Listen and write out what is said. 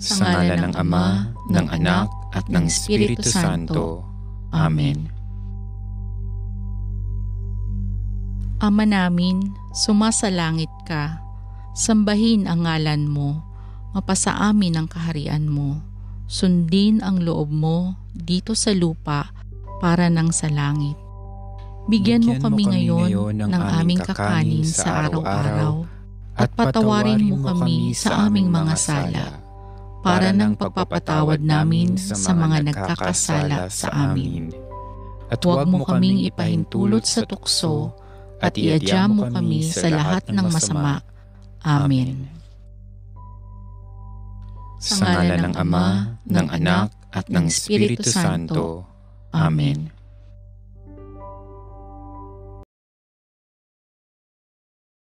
Sa ngalan ng Ama, ng Anak, at ng Espiritu Santo. Amen. Ama namin, sumasalangit ka. Sambahin ang ngalan mo. Mapasa amin ang kaharian mo. Sundin ang loob mo dito sa lupa para nang sa langit. Bigyan mo kami ngayon ng aming kakanin sa araw-araw at patawarin mo kami sa aming mga sala para ng pagpapatawad namin sa mga nagkakasala sa amin. At huwag mo kaming ipahintulot sa tukso at iadya mo kami sa lahat ng masama. Amen. Sa ngalan ng Ama, ng Anak, at ng Espiritu Santo. Amen.